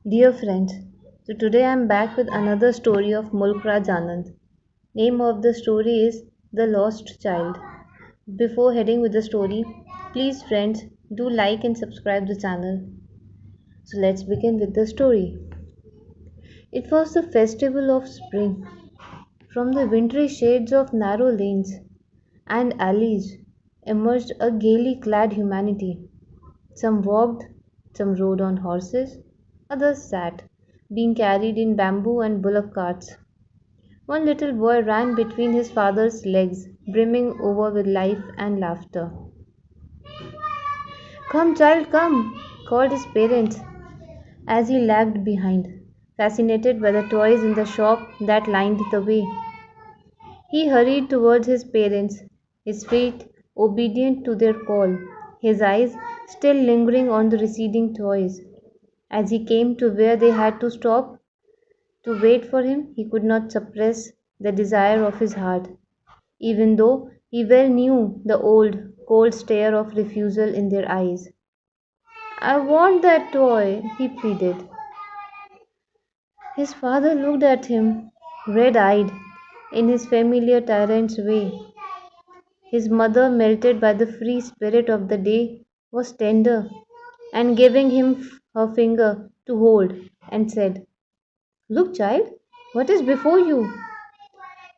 Dear friends, so today I am back with another story of Mulk Raj Anand. Name of the story is The Lost Child. Before heading with the story, please friends do like and subscribe the channel. So let's begin with the story. It was the festival of spring. From the wintry shades of narrow lanes and alleys emerged a gaily clad humanity. Some walked, some rode on horses, others sat, being carried in bamboo and bullock carts. One little boy ran between his father's legs, brimming over with life and laughter. Come, child, come, called his parents as he lagged behind, fascinated by the toys in the shop that lined the way. He hurried towards his parents, his feet obedient to their call, his eyes still lingering on the receding toys. As he came to where they had to stop to wait for him, he could not suppress the desire of his heart, even though he well knew the old, cold stare of refusal in their eyes. I want that toy, he pleaded. His father looked at him, red eyed, in his familiar tyrant's way. His mother, melted by the free spirit of the day, was tender and giving him her finger to hold, and said, Look, child, what is before you?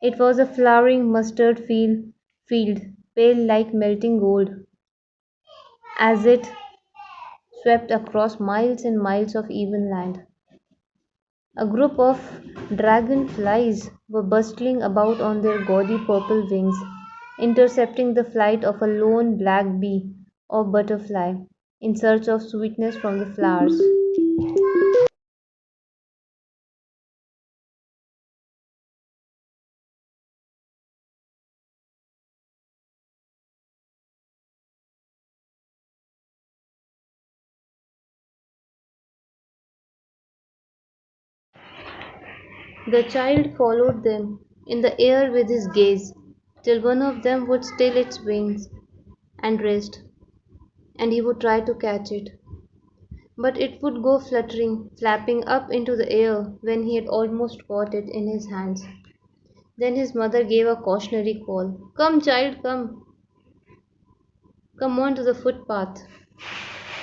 It was a flowering mustard field, pale like melting gold, as it swept across miles and miles of even land. A group of dragonflies were bustling about on their gaudy purple wings, intercepting the flight of a lone black bee or butterfly in search of sweetness from the flowers. The child followed them in the air with his gaze, till one of them would still its wings and rest, and he would try to catch it. But it would go fluttering, flapping up into the air when he had almost caught it in his hands. Then his mother gave a cautionary call. Come, child, come. Come on to the footpath.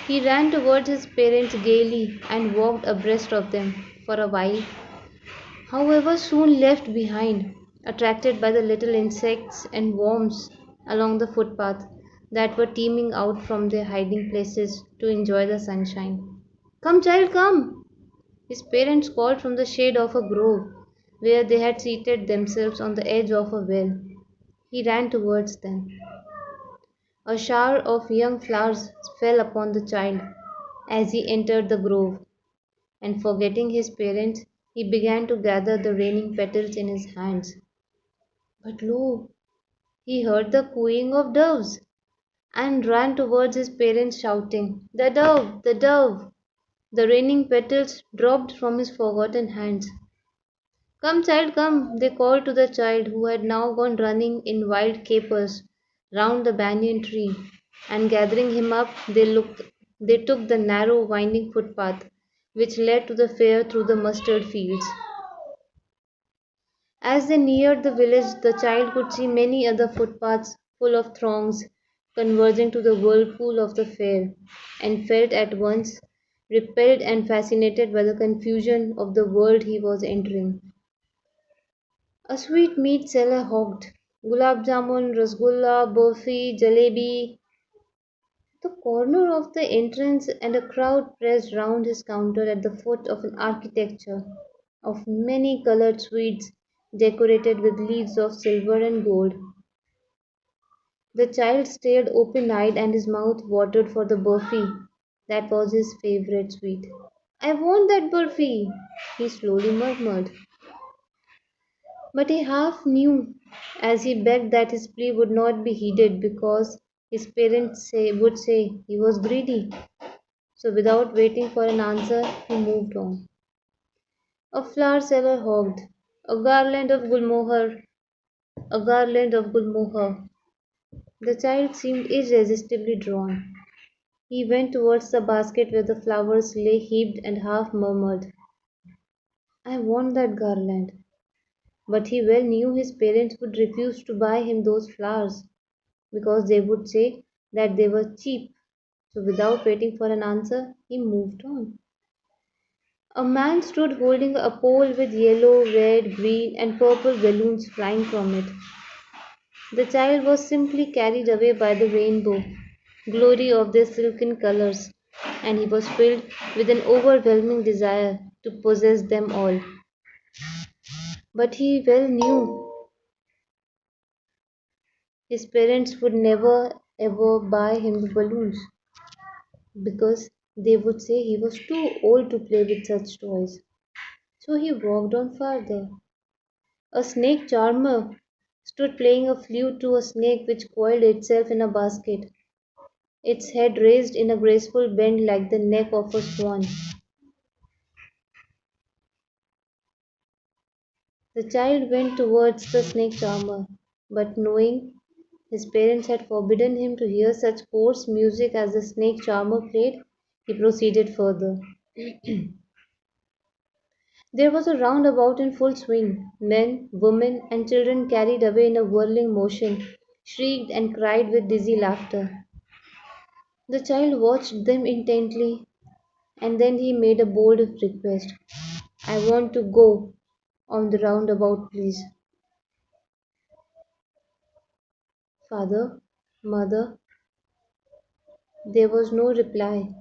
He ran towards his parents gaily and walked abreast of them for a while, however, soon left behind, attracted by the little insects and worms along the footpath that were teeming out from their hiding places to enjoy the sunshine. Come, child, come! His parents called from the shade of a grove where they had seated themselves on the edge of a well. He ran towards them. A shower of young flowers fell upon the child as he entered the grove, and forgetting his parents, he began to gather the raining petals in his hands. But lo! He heard the cooing of doves, and ran towards his parents shouting, The dove! The dove! The raining petals dropped from his forgotten hands. Come, child, come! They called to the child, who had now gone running in wild capers round the banyan tree, and gathering him up, they took the narrow, winding footpath which led to the fair through the mustard fields. As they neared the village, the child could see many other footpaths full of throngs converging to the whirlpool of the fair, and felt at once repelled and fascinated by the confusion of the world he was entering. A sweetmeat seller hawked gulab jamun, rasgulla, burfi, jalebi. The corner of the entrance, and a crowd pressed round his counter at the foot of an architecture of many coloured sweets decorated with leaves of silver and gold. The child stared open eyed and his mouth watered for the burfi that was his favourite sweet. I want that burfi, he slowly murmured. But he half knew as he begged that his plea would not be heeded because his would say he was greedy. So without waiting for an answer, he moved on. A flower seller hogged a garland of gulmohar, a garland of gulmohar. The child seemed irresistibly drawn. He went towards the basket where the flowers lay heaped and half murmured, I want that garland. But he well knew his parents would refuse to buy him those flowers because they would say that they were cheap. So without waiting for an answer, he moved on. A man stood holding a pole with yellow, red, green, and purple balloons flying from it. The child was simply carried away by the rainbow, glory of their silken colors, and he was filled with an overwhelming desire to possess them all. But he well knew his parents would never ever buy him the balloons because they would say he was too old to play with such toys. So he walked on farther. A snake charmer stood playing a flute to a snake which coiled itself in a basket, its head raised in a graceful bend like the neck of a swan. The child went towards the snake charmer, but knowing his parents had forbidden him to hear such coarse music as the snake charmer played, he proceeded further. There was a roundabout in full swing. Men, women, and children carried away in a whirling motion, shrieked and cried with dizzy laughter. The child watched them intently, and then he made a bold request. I want to go on the roundabout, please. Father, mother, there was no reply.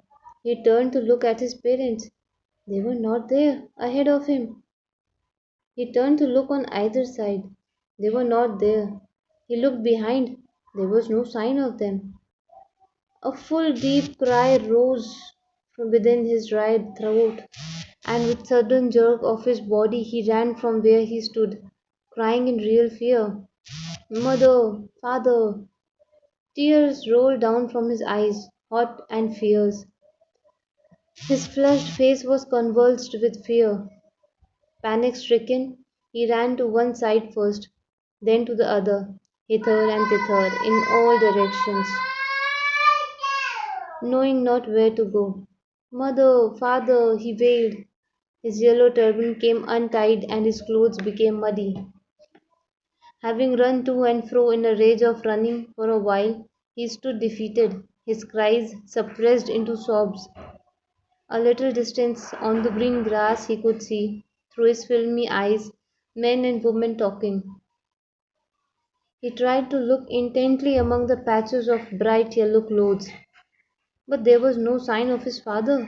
He turned to look at his parents. They were not there, ahead of him. He turned to look on either side. They were not there. He looked behind. There was no sign of them. A full deep cry rose from within his dry throat, and with sudden jerk of his body he ran from where he stood, crying in real fear. Mother, father! Tears rolled down from his eyes, hot and fierce. His flushed face was convulsed with fear. Panic stricken, he ran to one side first, then to the other, hither and thither, in all directions, knowing not where to go. Mother, father, he wailed. His yellow turban came untied and his clothes became muddy. Having run to and fro in a rage of running for a while, he stood defeated, his cries suppressed into sobs. A little distance on the green grass he could see, through his filmy eyes, men and women talking. He tried to look intently among the patches of bright yellow clothes, but there was no sign of his father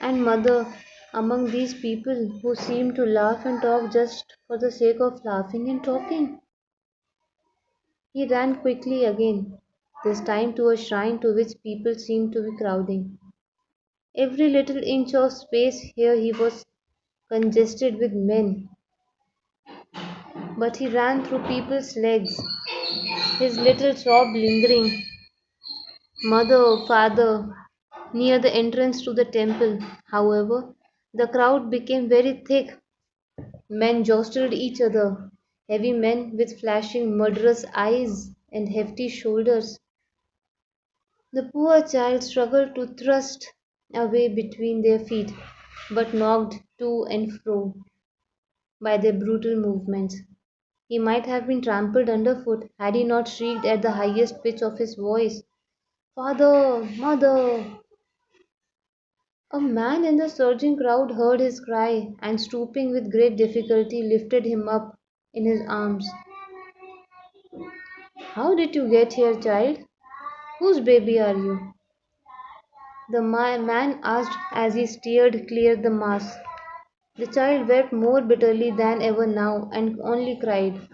and mother among these people who seemed to laugh and talk just for the sake of laughing and talking. He ran quickly again, this time to a shrine to which people seemed to be crowding. Every little inch of space here he was congested with men, but he ran through people's legs, his little sob lingering. Mother, father, near the entrance to the temple. However, the crowd became very thick. Men jostled each other, heavy men with flashing murderous eyes and hefty shoulders. The poor child struggled to thrust a way between their feet, but knocked to and fro by their brutal movements. He might have been trampled underfoot had he not shrieked at the highest pitch of his voice, Father! Mother! A man in the surging crowd heard his cry, and stooping with great difficulty lifted him up in his arms. How did you get here, child? Whose baby are you? The man asked as he steered clear the mass. The child wept more bitterly than ever now and only cried,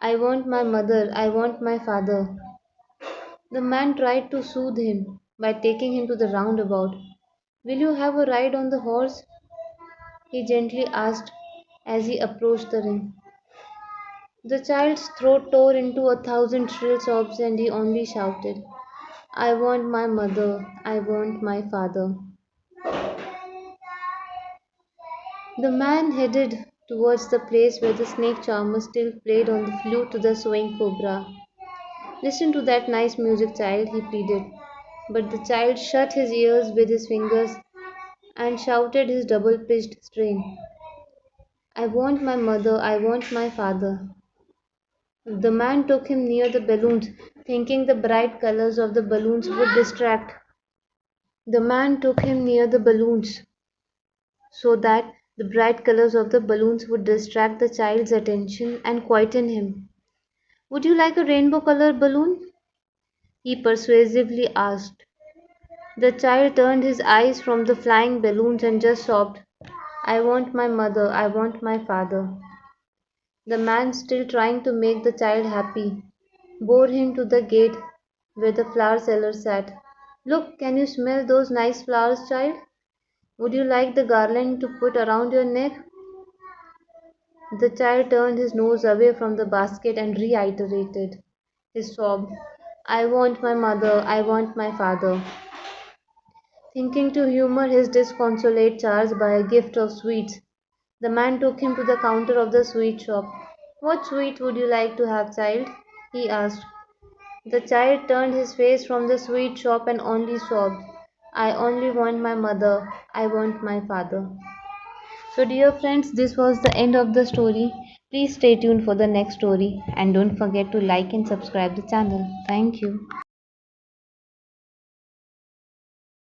I want my mother, I want my father. The man tried to soothe him by taking him to the roundabout. Will you have a ride on the horse? He gently asked as he approached the ring. The child's throat tore into a thousand shrill sobs and he only shouted, I want my mother, I want my father. The man headed towards the place where the snake charmer still played on the flute to the swaying cobra. Listen to that nice music, child, he pleaded. But the child shut his ears with his fingers and shouted his double pitched strain. I want my mother, I want my father. The man took him near the balloons, thinking the bright colors of the balloons would distract. The man took him near the balloons so that the bright colors of the balloons would distract the child's attention and quieten him. Would you like a rainbow colored balloon? He persuasively asked. The child turned his eyes from the flying balloons and just sobbed, I want my mother, I want my father. The man, still trying to make the child happy, bore him to the gate where the flower seller sat. Look, can you smell those nice flowers, child? Would you like the garland to put around your neck? The child turned his nose away from the basket and reiterated his sob, I want my mother, I want my father. Thinking to humor his disconsolate charge by a gift of sweets, the man took him to the counter of the sweet shop. What sweet would you like to have, child? He asked. The child turned his face from the sweet shop and only sobbed, I only want my mother, I want my father. So, dear friends, this was the end of the story. Please stay tuned for the next story and don't forget to like and subscribe the channel. Thank you.